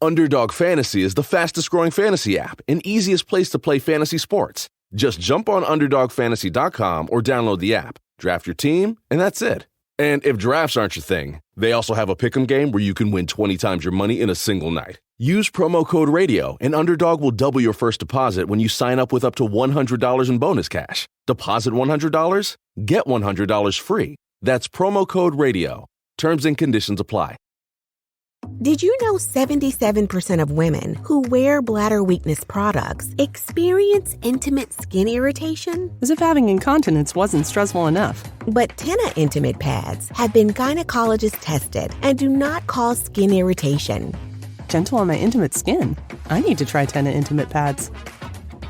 Underdog Fantasy is the fastest-growing fantasy app and easiest place to play fantasy sports. Just jump on UnderdogFantasy.com or download the app, draft your team, and that's it. And if drafts aren't your thing, they also have a pick'em game where you can win 20 times your money in a single night. Use promo code RADIO, and Underdog will double your first deposit when you sign up with up to $100 in bonus cash. Deposit $100, get $100 free. That's promo code RADIO. Terms and conditions apply. Did you know 77% of women who wear bladder weakness products experience intimate skin irritation? As if having incontinence wasn't stressful enough. But Tena Intimate Pads have been gynecologist tested and do not cause skin irritation. Gentle on my intimate skin. I need to try Tena Intimate Pads.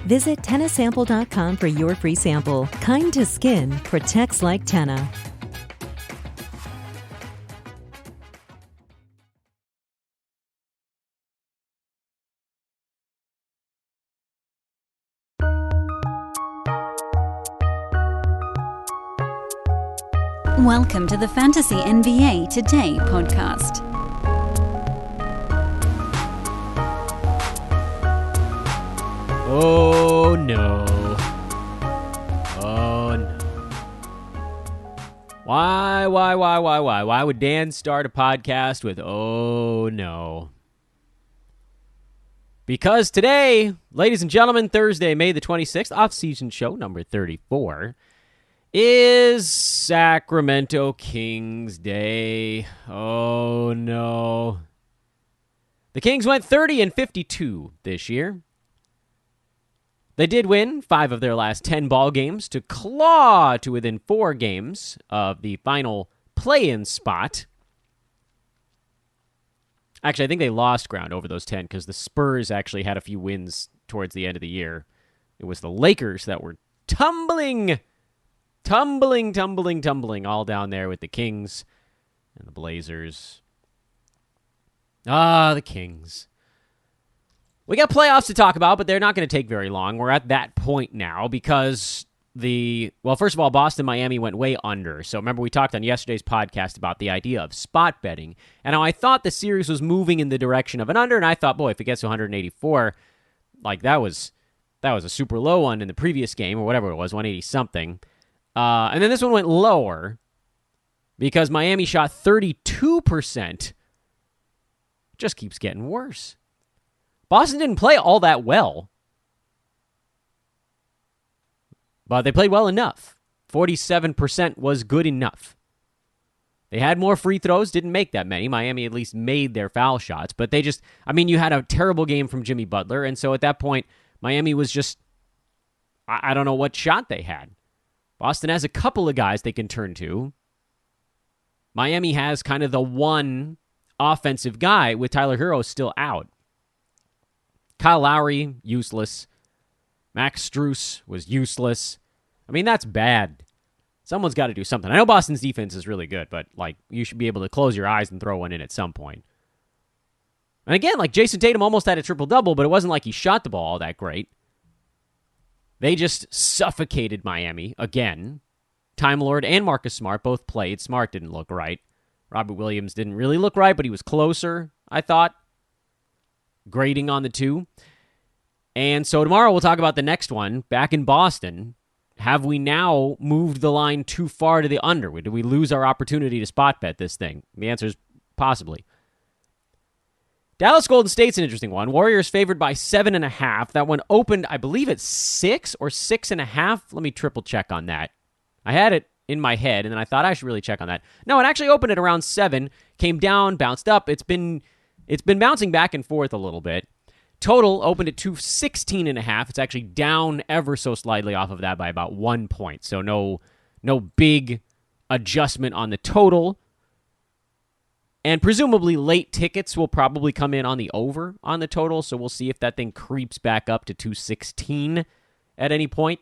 Visit TenaSample.com for your free sample. Kind to skin. Protects like Tena. Welcome to the Fantasy NBA Today podcast. Oh no. Oh no. Why would Dan start a podcast with oh no? Because today, ladies and gentlemen, Thursday, May the 26th, off-season show number 34, is Sacramento Kings Day. Oh no. The Kings went 30-52 this year. They did win 5 of their last 10 ball games to claw to within 4 games of the final play-in spot. Actually, I think they lost ground over those 10 because the Spurs actually had a few wins towards the end of the year. It was the Lakers that were tumbling all down there with the Kings and the Blazers. The Kings. We got playoffs to talk about, but they're not going to take very long. We're at that point now because first of all, Boston-Miami went way under. So remember we talked on yesterday's podcast about the idea of spot betting and how I thought the series was moving in the direction of an under, and I thought, boy, if it gets to 184, like that was a super low one in the previous game or whatever it was, 180-something. And then this one went lower because Miami shot 32%. Just keeps getting worse. Boston didn't play all that well, but they played well enough. 47% was good enough. They had more free throws, didn't make that many. Miami at least made their foul shots, but you had a terrible game from Jimmy Butler, and so at that point, Miami was just, I don't know what shot they had. Boston has a couple of guys they can turn to. Miami has kind of the one offensive guy with Tyler Herro still out. Kyle Lowry, useless. Max Strus was useless. I mean, that's bad. Someone's got to do something. I know Boston's defense is really good, but you should be able to close your eyes and throw one in at some point. And again, Jason Tatum almost had a triple-double, but it wasn't like he shot the ball all that great. They just suffocated Miami again. Time Lord and Marcus Smart both played. Smart didn't look right. Robert Williams didn't really look right, but he was closer, I thought. Grading on the two. And so tomorrow we'll talk about the next one. Back in Boston, have we now moved the line too far to the under? Do we lose our opportunity to spot bet this thing? The answer is possibly. Dallas Golden State's an interesting one. Warriors favored by 7.5. That one opened, I believe, at 6 or 6.5. Let me triple check on that. I had it in my head, and then I thought I should really check on that. No, it actually opened at around 7, came down, bounced up. It's been bouncing back and forth a little bit. Total opened at 216.5. It's actually down ever so slightly off of that by about 1 point. So no big adjustment on the total. And presumably late tickets will probably come in on the over on the total, so we'll see if that thing creeps back up to 216 at any point.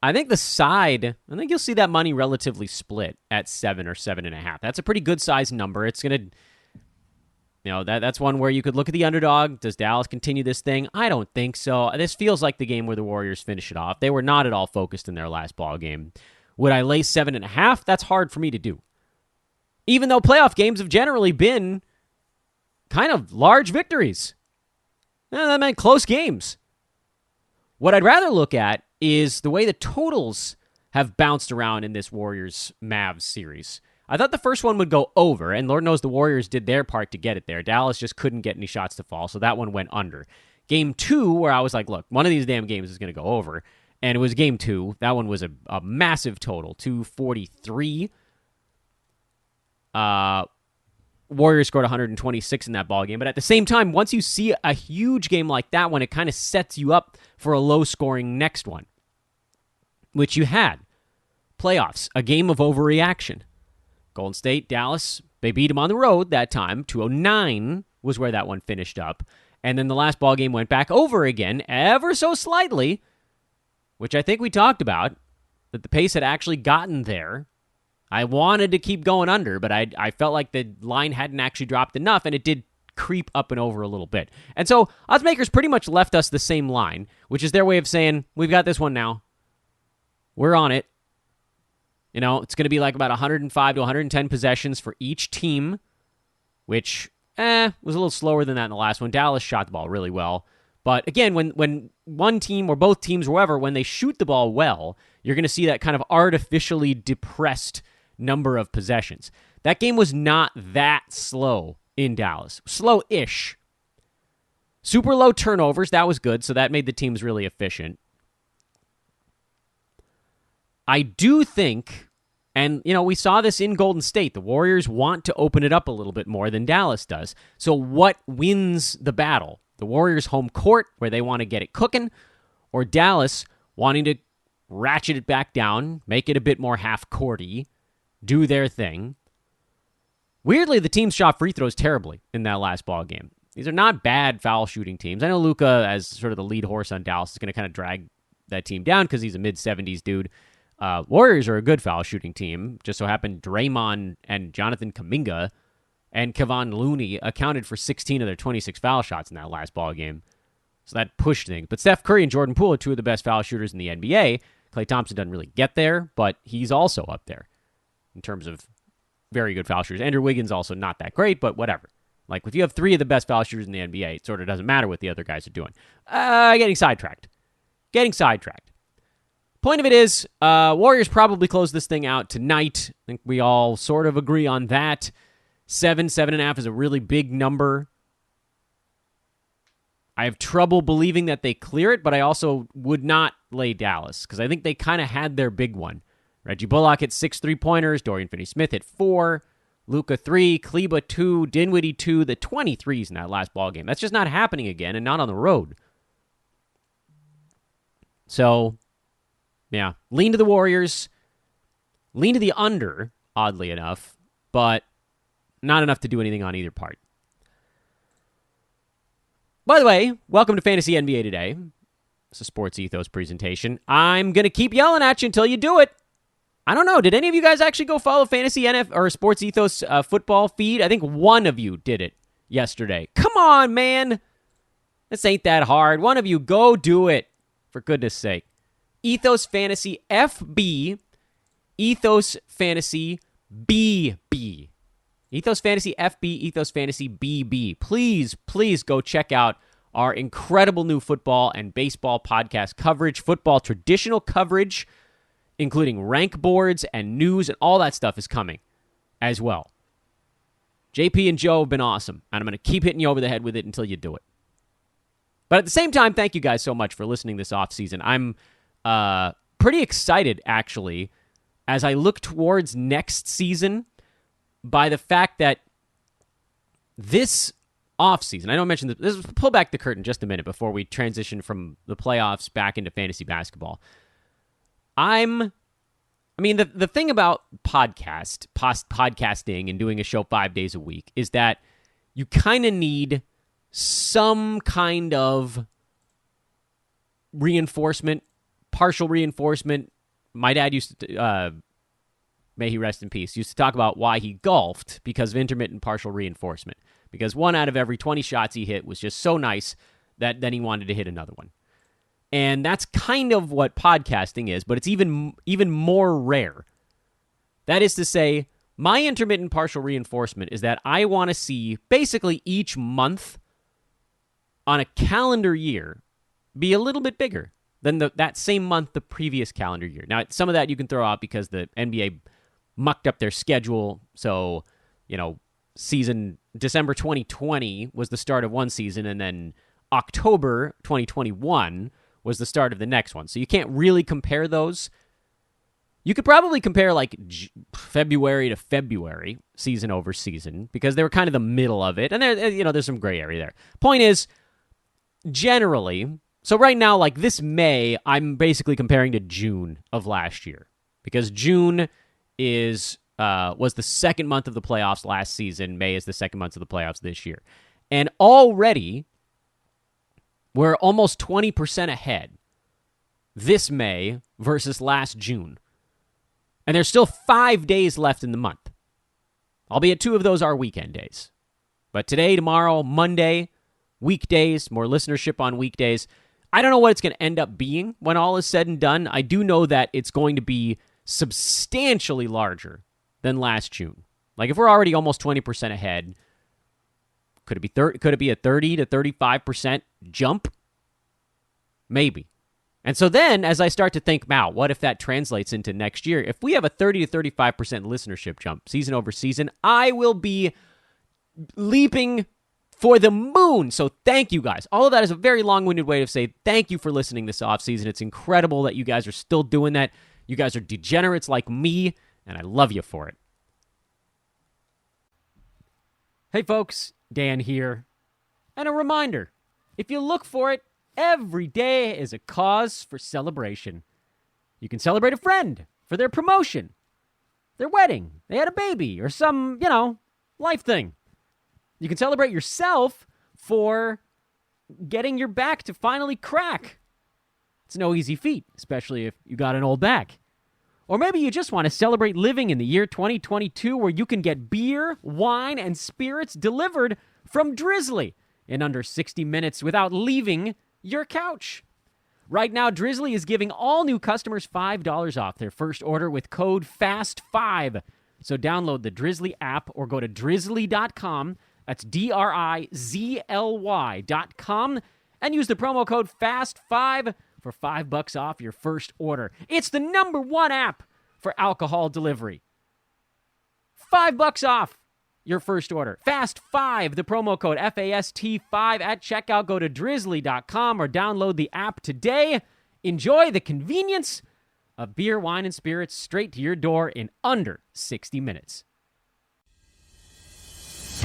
I think you'll see that money relatively split at 7 or 7.5. That's a pretty good size number. It's going to, that's one where you could look at the underdog. Does Dallas continue this thing? I don't think so. This feels like the game where the Warriors finish it off. They were not at all focused in their last ball game. Would I lay 7.5? That's hard for me to do. Even though playoff games have generally been kind of large victories. That meant close games. What I'd rather look at is the way the totals have bounced around in this Warriors-Mavs series. I thought the first one would go over, and Lord knows the Warriors did their part to get it there. Dallas just couldn't get any shots to fall, so that one went under. Game 2, where I was like, look, one of these damn games is going to go over, and it was Game 2. That one was a massive total, 243. Warriors scored 126 in that ball game, but at the same time, once you see a huge game like that one, it kind of sets you up for a low-scoring next one, which you had. Playoffs, a game of overreaction. Golden State, Dallas, they beat them on the road that time. 209 was where that one finished up. And then the last ball game went back over again, ever so slightly, which I think we talked about, that the pace had actually gotten there. I wanted to keep going under, but I felt like the line hadn't actually dropped enough, and it did creep up and over a little bit. And so oddsmakers pretty much left us the same line, which is their way of saying, we've got this one now. We're on it. You know, it's going to be like about 105 to 110 possessions for each team, which was a little slower than that in the last one. Dallas shot the ball really well. But again, when one team or both teams, whoever, when they shoot the ball well, you're going to see that kind of artificially depressed number of possessions. That game was not that slow in Dallas. Slow-ish. Super low turnovers. That was good, so that made the teams really efficient. I do think, and we saw this in Golden State, the Warriors want to open it up a little bit more than Dallas does. So what wins the battle? The Warriors' home court, where they want to get it cooking, or Dallas wanting to ratchet it back down, make it a bit more half-courty, do their thing. Weirdly, the teams shot free throws terribly in that last ball game. These are not bad foul shooting teams. I know Luka, as sort of the lead horse on Dallas, is going to kind of drag that team down because he's a mid-70s dude. Warriors are a good foul shooting team. Just so happened Draymond and Jonathan Kuminga and Kevon Looney accounted for 16 of their 26 foul shots in that last ball game. So that pushed things. But Steph Curry and Jordan Poole are two of the best foul shooters in the NBA. Klay Thompson doesn't really get there, but he's also up there in terms of very good foul shooters. Andrew Wiggins also not that great, but whatever. Like, if you have three of the best foul shooters in the NBA, it sort of doesn't matter what the other guys are doing. Getting sidetracked. Point of it is, Warriors probably close this thing out tonight. I think we all sort of agree on that. 7.5 is a really big number. I have trouble believing that they clear it, but I also would not lay Dallas, because I think they kind of had their big one. Reggie Bullock hit 6 3-pointers. Dorian Finney-Smith hit 4. Luka 3. Kleba 2. Dinwiddie 2. The 23s in that last ball game. That's just not happening again, and not on the road. So, yeah. Lean to the Warriors. Lean to the under, oddly enough, but not enough to do anything on either part. By the way, welcome to Fantasy NBA Today. It's a Sports Ethos presentation. I'm going to keep yelling at you until you do it. I don't know. Did any of you guys actually go follow Fantasy NF or Sports Ethos football feed? I think one of you did it yesterday. Come on, man. This ain't that hard. One of you, go do it. For goodness sake. Ethos Fantasy FB. Ethos Fantasy BB. Ethos Fantasy FB. Ethos Fantasy BB. Please go check out our incredible new football and baseball podcast coverage. Football traditional coverage, including rank boards and news, and all that stuff is coming as well. JP and Joe have been awesome, and I'm going to keep hitting you over the head with it until you do it. But at the same time, thank you guys so much for listening this offseason. I'm pretty excited, actually, as I look towards next season by the fact that this offseason, I know I mentioned this, pull back the curtain just a minute before we transition from the playoffs back into fantasy basketball. The thing about podcasting and doing a show 5 days a week is that you kind of need some kind of reinforcement, partial reinforcement. My dad used to, may he rest in peace, used to talk about why he golfed because of intermittent partial reinforcement. Because 1 out of every 20 shots he hit was just so nice that then he wanted to hit another one. And that's kind of what podcasting is, but it's even more rare. That is to say, My intermittent partial reinforcement is that I want to see basically each month on a calendar year be a little bit bigger than that same month the previous calendar year. Now, some of that you can throw out because the NBA mucked up their schedule. So, season December 2020 was the start of one season, and then October 2021 was the start of the next one. So you can't really compare those. You could probably compare like February to February, season over season, because they were kind of the middle of it. And there's some gray area there. Point is, generally, so right now, like this May, I'm basically comparing to June of last year, because June was the second month of the playoffs last season. May is the second month of the playoffs this year. And already, we're almost 20% ahead this May versus last June. And there's still 5 days left in the month, albeit 2 of those are weekend days. But today, tomorrow, Monday, weekdays, more listenership on weekdays. I don't know what it's going to end up being when all is said and done. I do know that it's going to be substantially larger than last June. Like if we're already almost 20% ahead, could it be a 30 to 35% jump? Maybe. And so then as I start to think, wow, what if that translates into next year? If we have a 30 to 35% listenership jump season over season, I will be leaping for the moon. So thank you guys. All of that is a very long-winded way to say thank you for listening this offseason. It's incredible that you guys are still doing that. You guys are degenerates like me, and I love you for it. Hey folks, Dan here. And a reminder, if you look for it, every day is a cause for celebration. You can celebrate a friend for their promotion, their wedding, they had a baby, or some, life thing. You can celebrate yourself for getting your back to finally crack. It's no easy feat, especially if you got an old back. Or maybe you just want to celebrate living in the year 2022 where you can get beer, wine, and spirits delivered from Drizzly in under 60 minutes without leaving your couch. Right now, Drizzly is giving all new customers $5 off their first order with code FAST5. So download the Drizzly app or go to drizzly.com. That's DRIZLY.com, and use the promo code FAST5 for $5 off your first order. It's the #1 app for alcohol delivery. $5 off your first order. FAST5, the promo code FAST5 at checkout. Go to drizzly.com or download the app today. Enjoy the convenience of beer, wine, and spirits straight to your door in under 60 minutes.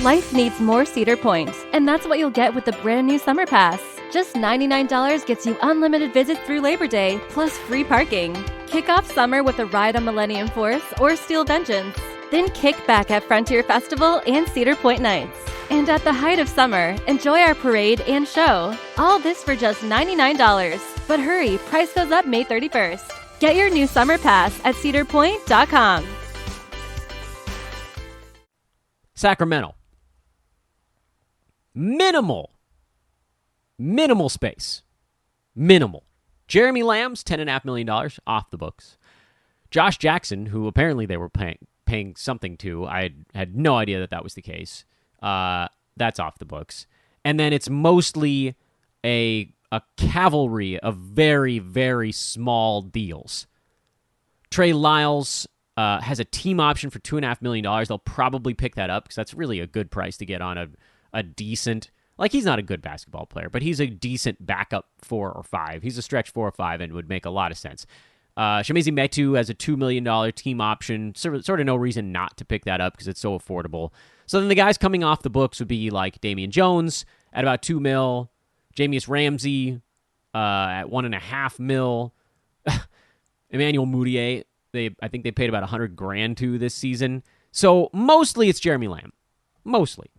Life needs more Cedar Point, and that's what you'll get with the brand new Summer Pass. Just $99 gets you unlimited visits through Labor Day, plus free parking. Kick off summer with a ride on Millennium Force or Steel Vengeance. Then kick back at Frontier Festival and Cedar Point Nights. And at the height of summer, enjoy our parade and show. All this for just $99. But hurry, price goes up May 31st. Get your new Summer Pass at cedarpoint.com. Sacramento. Minimal space. Minimal. Jeremy Lamb's $10.5 million off the books. Josh Jackson, who apparently they were paying something to, I had no idea that was the case. That's off the books. And then it's mostly a cavalry of very, very small deals. Trey Lyles has a team option for $2.5 million. They'll probably pick that up because that's really a good price to get on a decent, like he's not a good basketball player, but he's a decent backup 4 or 5. He's a stretch 4 or 5 and would make a lot of sense. Shamizi Metu has a $2 million team option. Sort of no reason not to pick that up because it's so affordable. So then the guys coming off the books would be like Damian Jones at about $2 million, Jamius Ramsey at $1.5 million, Emmanuel Mudiay, I think they paid about $100,000 to this season. So mostly it's Jeremy Lamb. Mostly.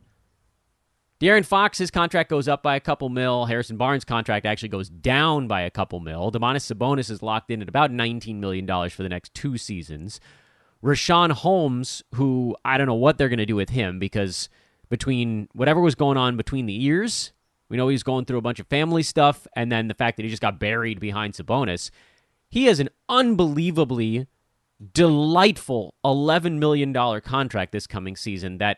De'Aaron Fox, his contract goes up by a couple mil. Harrison Barnes' contract actually goes down by a couple mil. Domantas Sabonis is locked in at about $19 million for the next 2 seasons. Rashawn Holmes, who I don't know what they're going to do with him because between whatever was going on between the ears, we know he's going through a bunch of family stuff, and then the fact that he just got buried behind Sabonis, he has an unbelievably delightful $11 million contract this coming season that,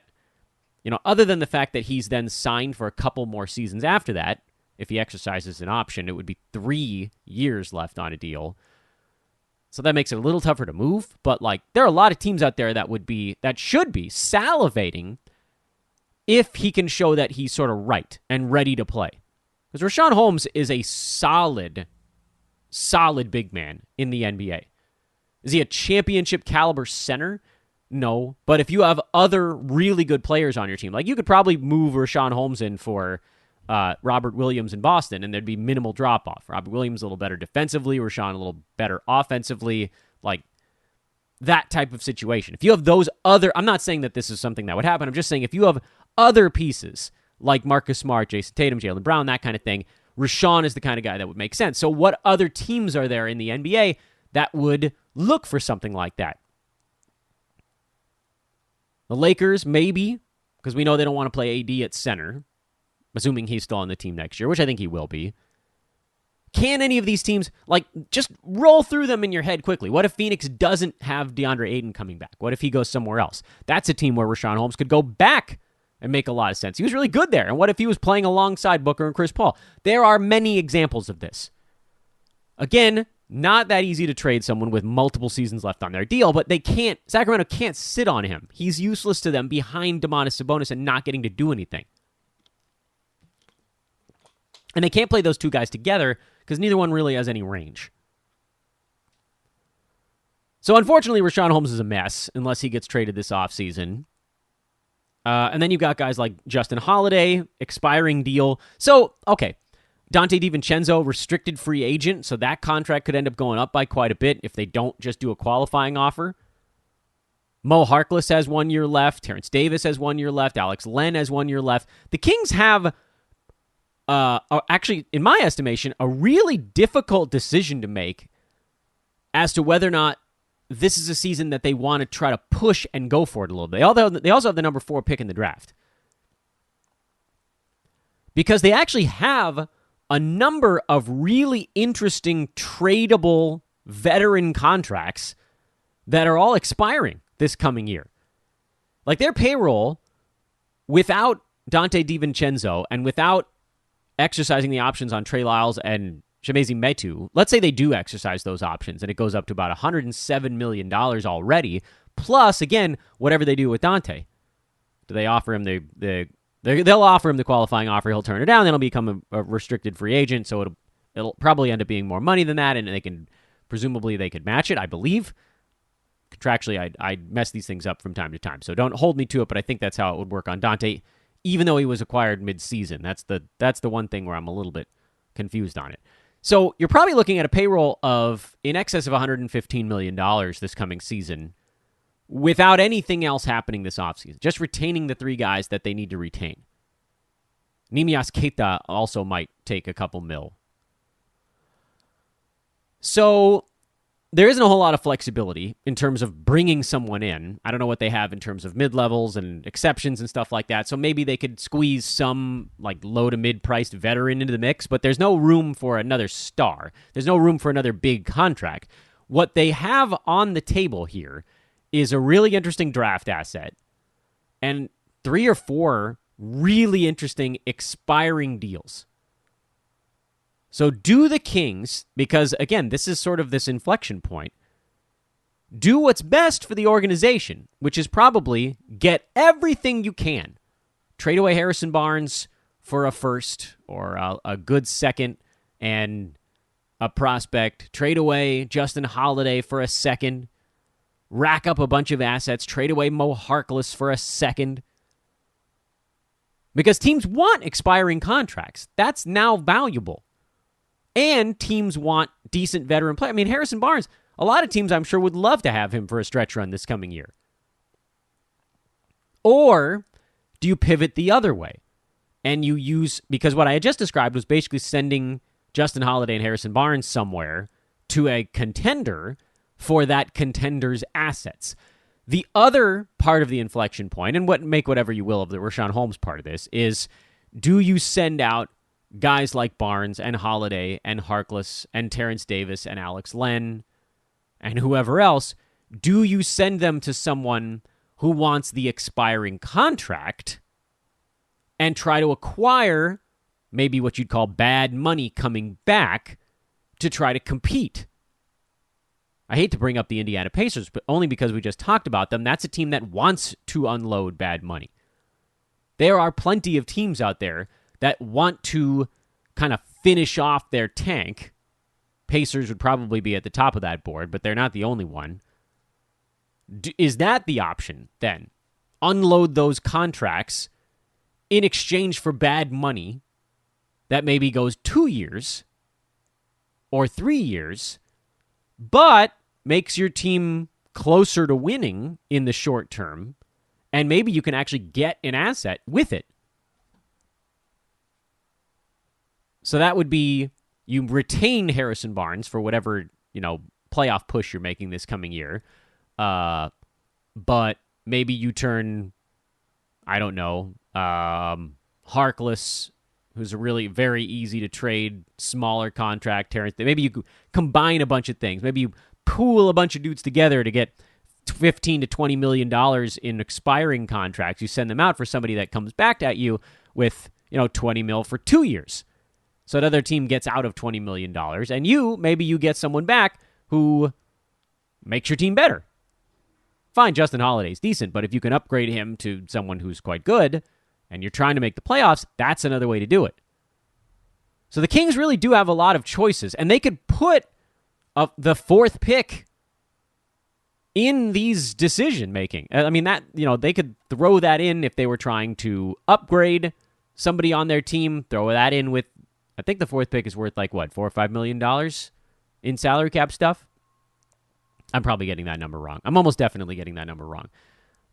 other than the fact that he's then signed for a couple more seasons after that, if he exercises an option, it would be 3 years left on a deal. So that makes it a little tougher to move, but there are a lot of teams out there that should be salivating if he can show that he's sort of right and ready to play. Because Richaun Holmes is a solid big man in the NBA. Is he a championship caliber center? No. But if you have other really good players on your team, you could probably move Richaun Holmes in for Robert Williams in Boston, and there'd be minimal drop-off. Robert Williams a little better defensively, Richaun a little better offensively, that type of situation. If you have those other... I'm not saying that this is something that would happen. I'm just saying if you have other pieces like Marcus Smart, Jason Tatum, Jaylen Brown, that kind of thing, Richaun is the kind of guy that would make sense. So what other teams are there in the NBA that would look for something like that? The Lakers, maybe, because we know they don't want to play AD at center, assuming he's still on the team next year, which I think he will be. Can any of these teams, just roll through them in your head quickly? What if Phoenix doesn't have DeAndre Ayton coming back? What if he goes somewhere else? That's a team where Richaun Holmes could go back and make a lot of sense. He was really good there. And what if he was playing alongside Booker and Chris Paul? There are many examples of this. Again, not that easy to trade someone with multiple seasons left on their deal, but Sacramento can't sit on him. He's useless to them behind Domantas Sabonis and not getting to do anything. And they can't play those two guys together because neither one really has any range. So unfortunately, Richaun Holmes is a mess unless he gets traded this offseason. And then you've got guys like Justin Holiday, expiring deal. So, okay, Dante DiVincenzo, restricted free agent, so that contract could end up going up by quite a bit if they don't just do a qualifying offer. Mo Harkless has 1 year left. Terrence Davis has 1 year left. Alex Len has 1 year left. The Kings have, actually, in my estimation, a really difficult decision to make as to whether or not this is a season that they want to try to push and go for it a little bit. They also have the number 4 pick in the draft. Because they actually have a number of really interesting tradable veteran contracts that are all expiring this coming year. Their payroll, without Dante DiVincenzo and without exercising the options on Trey Lyles and Chimezie Metu, let's say they do exercise those options and it goes up to about $107 million already, plus, again, whatever they do with Dante. Do they offer him they'll offer him the qualifying offer, he'll turn it down, then he'll become a restricted free agent, so it'll probably end up being more money than that, and presumably they could match it, I believe. Contractually, I mess these things up from time to time, so don't hold me to it, but I think that's how it would work on Dante, even though he was acquired mid-season. That's the one thing where I'm a little bit confused on it. So you're probably looking at a payroll of in excess of $115 million this coming season without anything else happening this offseason, just retaining the 3 guys that they need to retain. Neemias Queta also might take a couple mil. So there isn't a whole lot of flexibility in terms of bringing someone in. I don't know what they have in terms of mid-levels and exceptions and stuff like that. So maybe they could squeeze some low to mid-priced veteran into the mix, but there's no room for another star. There's no room for another big contract. What they have on the table here is a really interesting draft asset and 3 or 4 really interesting expiring deals. So do the Kings, because, again, this is sort of this inflection point, do what's best for the organization, which is probably get everything you can. Trade away Harrison Barnes for a first or a good second and a prospect. Trade away Justin Holiday for a second. Rack up a bunch of assets. Trade away Mo Harkless for a second. Because teams want expiring contracts. That's now valuable. And teams want decent veteran play. I mean, Harrison Barnes, a lot of teams I'm sure would love to have him for a stretch run this coming year. Or do you pivot the other way? And you use, because what I had just described was basically sending Justin Holiday and Harrison Barnes somewhere to a contender for that contender's assets. The other part of the inflection point, and make whatever you will of the Richaun Holmes part of this, is do you send out guys like Barnes and Holiday and Harkless and Terrence Davis and Alex Len and whoever else? Do you send them to someone who wants the expiring contract and try to acquire maybe what you'd call bad money coming back to try to compete? I hate to bring up the Indiana Pacers, but only because we just talked about them. That's a team that wants to unload bad money. There are plenty of teams out there that want to kind of finish off their tank. Pacers would probably be at the top of that board, but they're not the only one. Is that the option, then? Unload those contracts in exchange for bad money that maybe goes 2 years or 3 years, but makes your team closer to winning in the short term, and maybe you can actually get an asset with it. So that would be, you retain Harrison Barnes for whatever, playoff push you're making this coming year. But maybe you turn, Harkless, who's a really very easy to trade, smaller contract, Terrence. Maybe you combine a bunch of things. Maybe you pool a bunch of dudes together to get $15 to $20 million in expiring contracts. You send them out for somebody that comes back at you with, $20 million for 2 years. So another team gets out of $20 million, and maybe you get someone back who makes your team better. Fine, Justin Holiday's decent, but if you can upgrade him to someone who's quite good, and you're trying to make the playoffs, that's another way to do it. So the Kings really do have a lot of choices, and they could put the fourth pick in these decision-making. I mean, they could throw that in if they were trying to upgrade somebody on their team, throw that in with, I think the fourth pick is worth $4 or $5 million in salary cap stuff. I'm probably getting that number wrong. I'm almost definitely getting that number wrong.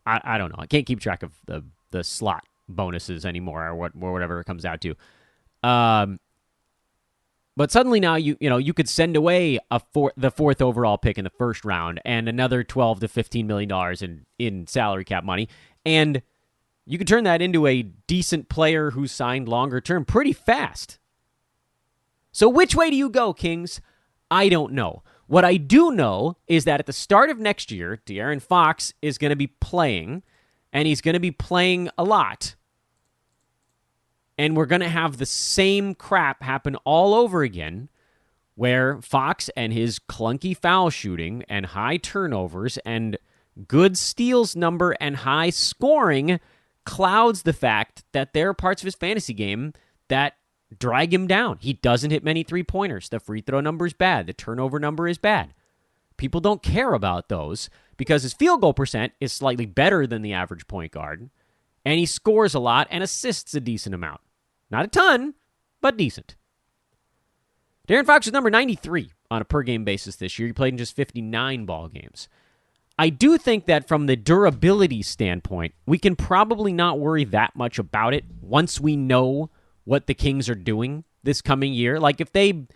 I don't know. I can't keep track of the slot bonuses anymore, or whatever it comes out to. But suddenly now you could send away the fourth overall pick in the first round and another $12 to $15 million in salary cap money, and you could turn that into a decent player who's signed longer term pretty fast. So which way do you go, Kings? I don't know. What I do know is that at the start of next year, De'Aaron Fox is going to be playing, and he's going to be playing a lot. And we're going to have the same crap happen all over again, where Fox and his clunky foul shooting and high turnovers and good steals number and high scoring clouds the fact that there are parts of his fantasy game that drag him down. He doesn't hit many three-pointers. The free throw number is bad. The turnover number is bad. People don't care about those because his field goal percent is slightly better than the average point guard, and he scores a lot and assists a decent amount. Not a ton, but decent. De'Aaron Fox is number 93 on a per-game basis this year. He played in just 59 ball games. I do think that from the durability standpoint, we can probably not worry that much about it once we know what the Kings are doing this coming year. Like if they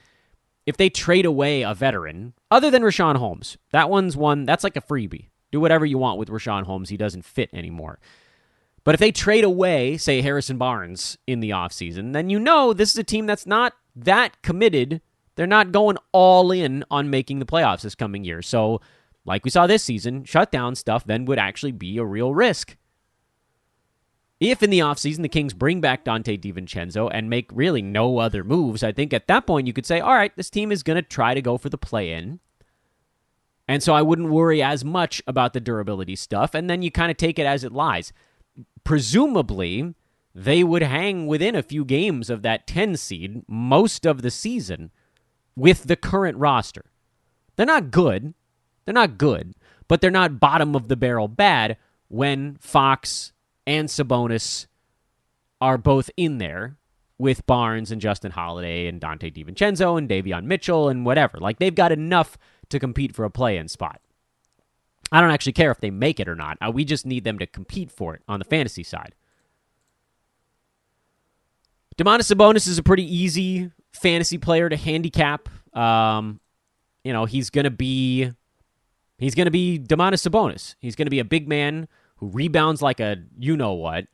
trade away a veteran, other than Richaun Holmes, that's like a freebie. Do whatever you want with Richaun Holmes. He doesn't fit anymore. But if they trade away, say, Harrison Barnes in the offseason, then this is a team that's not that committed. They're not going all in on making the playoffs this coming year. So, like we saw this season, shutdown stuff then would actually be a real risk. If in the offseason the Kings bring back Donte DiVincenzo and make really no other moves, I think at that point you could say, all right, this team is going to try to go for the play-in. And so I wouldn't worry as much about the durability stuff, and then you kind of take it as it lies. Presumably, they would hang within a few games of that 10 seed most of the season with the current roster. They're not good, but they're not bottom of the barrel bad when Fox and Sabonis are both in there with Barnes and Justin Holiday and Donte DiVincenzo and Davion Mitchell and whatever. Like, they've got enough to compete for a play-in spot. I don't actually care if they make it or not. We just need them to compete for it on the fantasy side. Domantas Sabonis is a pretty easy fantasy player to handicap. He's going to be Domantas Sabonis. He's going to be a big man who rebounds like a you-know-what.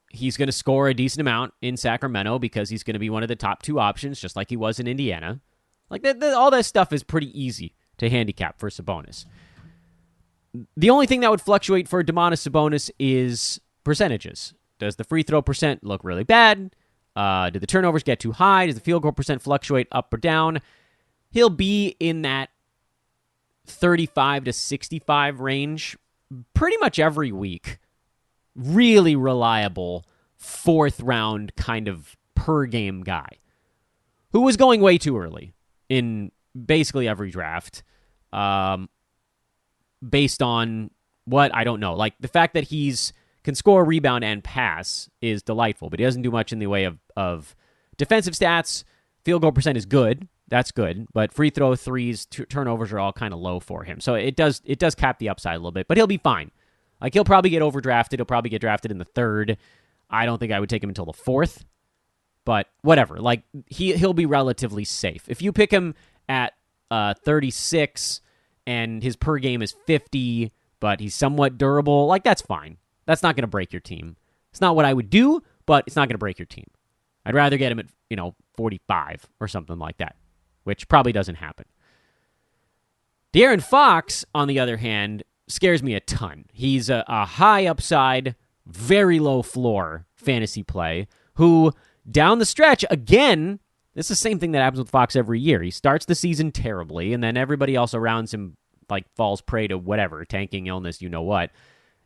He's going to score a decent amount in Sacramento because he's going to be one of the top two options, just like he was in Indiana. Like, all that stuff is pretty easy to handicap for Sabonis. The only thing that would fluctuate for Domantas Sabonis is percentages. Does the free throw percent look really bad? Do the turnovers get too high? Does the field goal percent fluctuate up or down? He'll be in that 35 to 65 range pretty much every week. Really reliable fourth round kind of per game guy who was going way too early in basically every draft. Based on what? I don't know. Like the fact that he's can score, rebound, and pass is delightful, but he doesn't do much in the way of defensive stats. Field goal percent is good. That's good. But free throw, threes, turnovers are all kind of low for him. So it does cap the upside a little bit, but he'll be fine. Like he'll probably get overdrafted. He'll probably get drafted in the third. I don't think I would take him until the fourth, but whatever. Like he'll be relatively safe. If you pick him at 36 and his per game is 50, but he's somewhat durable, like that's fine. That's not going to break your team. It's not what I would do, but it's not going to break your team. I'd rather get him at, 45 or something like that, which probably doesn't happen. De'Aaron Fox, on the other hand, scares me a ton. He's a high upside, very low floor fantasy play who, down the stretch, again, it's the same thing that happens with Fox every year. He starts the season terribly, and then everybody else around him falls prey to whatever, tanking, illness, you know what.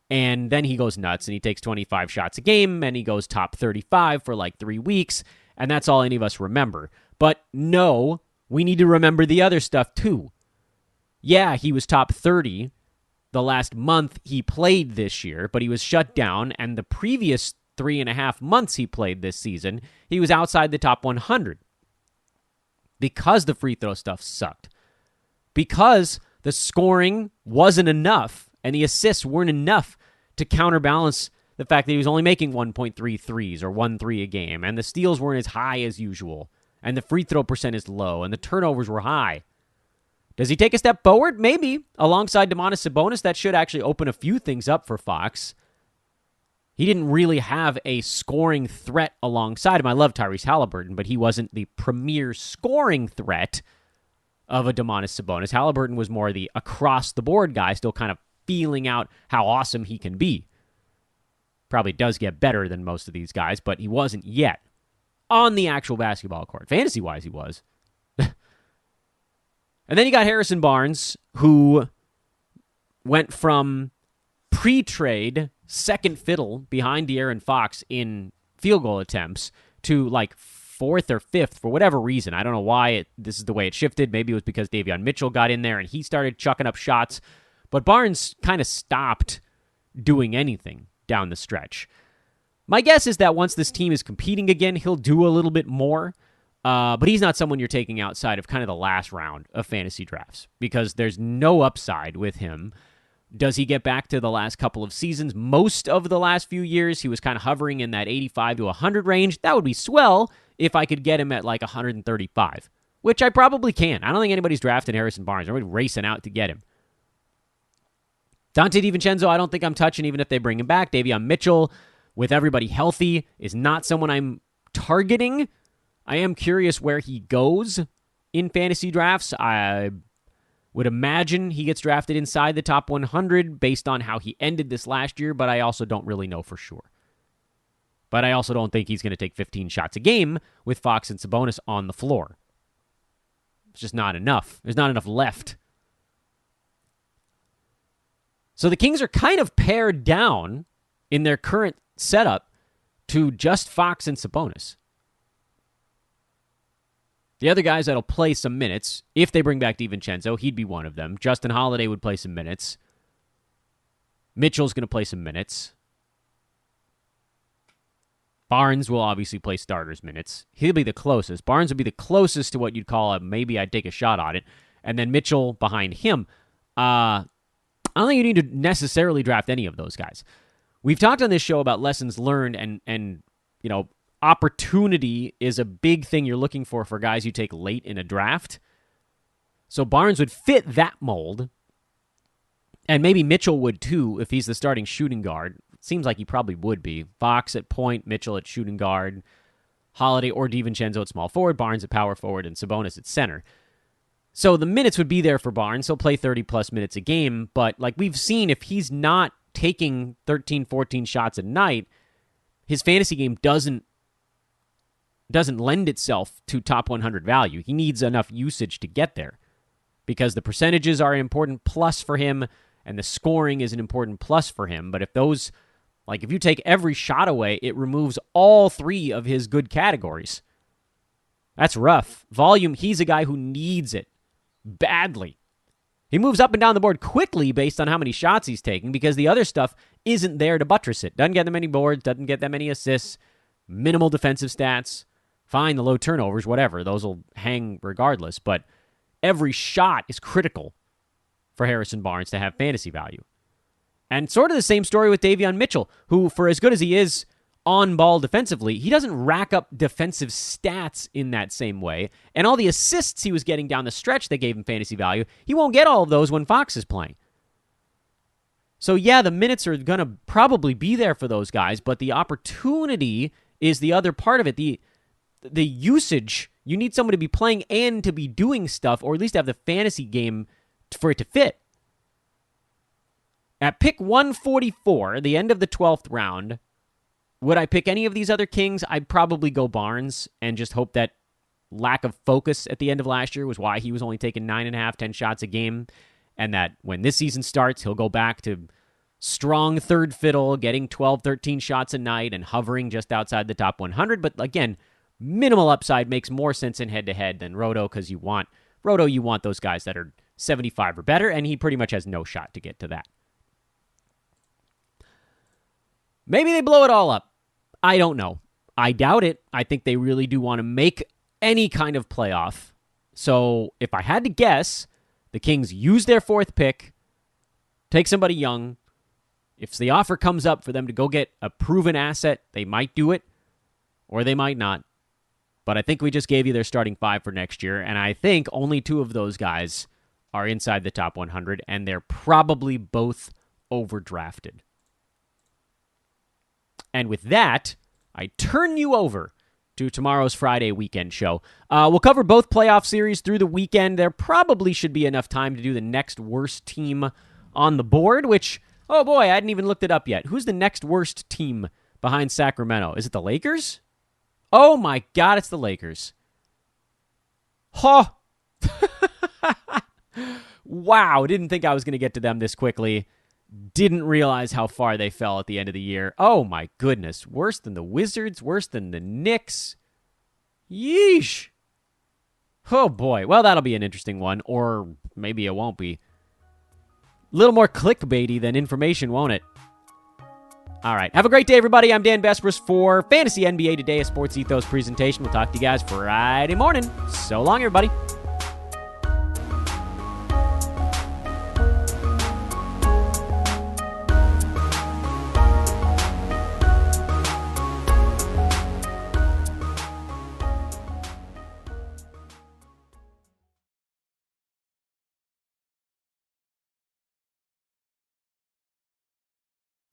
And then he goes nuts, and he takes 25 shots a game, and he goes top 35 for 3 weeks, and that's all any of us remember. But no, we need to remember the other stuff too. Yeah, he was top 30 the last month he played this year, but he was shut down, and the previous 3.5 months he played this season, he was outside the top 100. Because the free throw stuff sucked. Because the scoring wasn't enough, and the assists weren't enough to counterbalance the fact that he was only making 1.3 threes or 1 3 a game, and the steals weren't as high as usual, and the free throw percent is low, and the turnovers were high. Does he take a step forward? Maybe. Alongside Domantas Sabonis, that should actually open a few things up for Fox. He didn't really have a scoring threat alongside him. I love Tyrese Halliburton, but he wasn't the premier scoring threat of a Domantas Sabonis. Halliburton was more the across-the-board guy, still kind of feeling out how awesome he can be. Probably does get better than most of these guys, but he wasn't yet on the actual basketball court. Fantasy-wise, he was. And then you got Harrison Barnes, who went from pre-trade second fiddle behind De'Aaron Fox in field goal attempts to fourth or fifth for whatever reason. I don't know why this is the way it shifted. Maybe it was because Davion Mitchell got in there and he started chucking up shots. But Barnes kind of stopped doing anything down the stretch. My guess is that once this team is competing again, he'll do a little bit more. But he's not someone you're taking outside of kind of the last round of fantasy drafts because there's no upside with him. Does he get back to the last couple of seasons? Most of the last few years, he was kind of hovering in that 85 to 100 range. That would be swell if I could get him at 135, which I probably can. I don't think anybody's drafting Harrison Barnes. They're racing out to get him. Dante DiVincenzo, I don't think I'm touching even if they bring him back. Davion Mitchell, with everybody healthy, is not someone I'm targeting. I am curious where he goes in fantasy drafts. I would imagine he gets drafted inside the top 100 based on how he ended this last year, but I also don't really know for sure. But I also don't think he's going to take 15 shots a game with Fox and Sabonis on the floor. It's just not enough. There's not enough left. So the Kings are kind of pared down in their current setup to just Fox and Sabonis. The other guys that'll play some minutes, if they bring back DiVincenzo, he'd be one of them. Justin Holiday would play some minutes. Mitchell's going to play some minutes. Barnes will obviously play starters minutes. He'll be the closest. Barnes would be the closest to what you'd call a maybe I'd take a shot on it. And then Mitchell behind him. I don't think you need to necessarily draft any of those guys. We've talked on this show about lessons learned and opportunity is a big thing you're looking for guys you take late in a draft. So Barnes would fit that mold. And maybe Mitchell would too if he's the starting shooting guard. It seems like he probably would be. Fox at point, Mitchell at shooting guard, Holiday or DiVincenzo at small forward, Barnes at power forward, and Sabonis at center. So the minutes would be there for Barnes. He'll play 30-plus minutes a game, but like we've seen, if he's not taking 13, 14 shots a night, his fantasy game doesn't lend itself to top 100 value. He needs enough usage to get there because the percentages are an important plus for him and the scoring is an important plus for him. But if you take every shot away, it removes all three of his good categories. That's rough. Volume, he's a guy who needs it badly. He moves up and down the board quickly based on how many shots he's taking because the other stuff isn't there to buttress it. Doesn't get that many boards, doesn't get that many assists, minimal defensive stats. Fine, the low turnovers, whatever. Those will hang regardless. But every shot is critical for Harrison Barnes to have fantasy value. And sort of the same story with Davion Mitchell, who, for as good as he is on ball defensively, he doesn't rack up defensive stats in that same way. And all the assists he was getting down the stretch that gave him fantasy value, he won't get all of those when Fox is playing. So yeah, the minutes are going to probably be there for those guys, but the opportunity is the other part of it. The usage, you need someone to be playing and to be doing stuff, or at least have the fantasy game for it to fit. At pick 144, the end of the 12th round, would I pick any of these other Kings? I'd probably go Barnes and just hope that lack of focus at the end of last year was why he was only taking 9.5, 10 shots a game, and that when this season starts, he'll go back to strong third fiddle, getting 12, 13 shots a night and hovering just outside the top 100. But again, minimal upside makes more sense in head-to-head than Roto because you want those guys that are 75 or better, and he pretty much has no shot to get to that. Maybe they blow it all up. I don't know. I doubt it. I think they really do want to make any kind of playoff. So if I had to guess, the Kings use their 4th pick, take somebody young. If the offer comes up for them to go get a proven asset, they might do it, or they might not. But I think we just gave you their starting 5 for next year, and I think only 2 of those guys are inside the top 100, and they're probably both overdrafted. And with that, I turn you over to tomorrow's Friday weekend show. We'll cover both playoff series through the weekend. There probably should be enough time to do the next worst team on the board, which, oh boy, I hadn't even looked it up yet. Who's the next worst team behind Sacramento? Is it the Lakers? Oh my God, it's the Lakers. Huh. Wow, didn't think I was going to get to them this quickly. Didn't realize how far they fell at the end of the year. Oh my goodness. Worse than the Wizards, worse than the Knicks. Yeesh. Oh boy. Well, that'll be an interesting one, or maybe it won't be. A little more clickbaity than information, won't it? All right. Have a great day, everybody. I'm Dan Besbris for Fantasy NBA Today, a Sports Ethos presentation. We'll talk to you guys Friday morning. So long, everybody.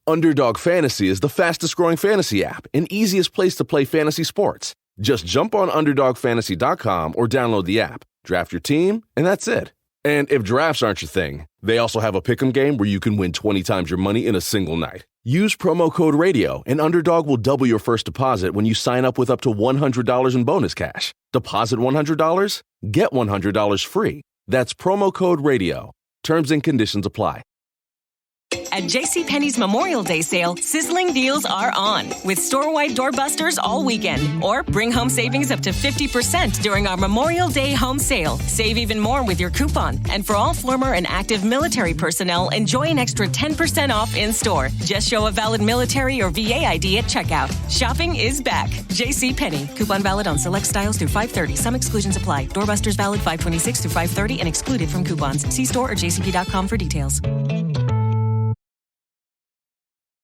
Underdog Fantasy is the fastest-growing fantasy app and easiest place to play fantasy sports. Just jump on UnderdogFantasy.com or download the app, draft your team, and that's it. And if drafts aren't your thing, they also have a pick'em game where you can win 20 times your money in a single night. Use promo code RADIO, and Underdog will double your first deposit when you sign up with up to $100 in bonus cash. Deposit $100, get $100 free. That's promo code RADIO. Terms and conditions apply. At JCPenney's Memorial Day sale, sizzling deals are on, with store-wide doorbusters all weekend. Or bring home savings up to 50% during our Memorial Day home sale. Save even more with your coupon. And for all former and active military personnel, enjoy an extra 10% off in-store. Just show a valid military or VA ID at checkout. Shopping is back. JCPenney. Coupon valid on select styles through 5/30. Some exclusions apply. Doorbusters valid 5/26 through 5/30 and excluded from coupons. See store or jcp.com for details.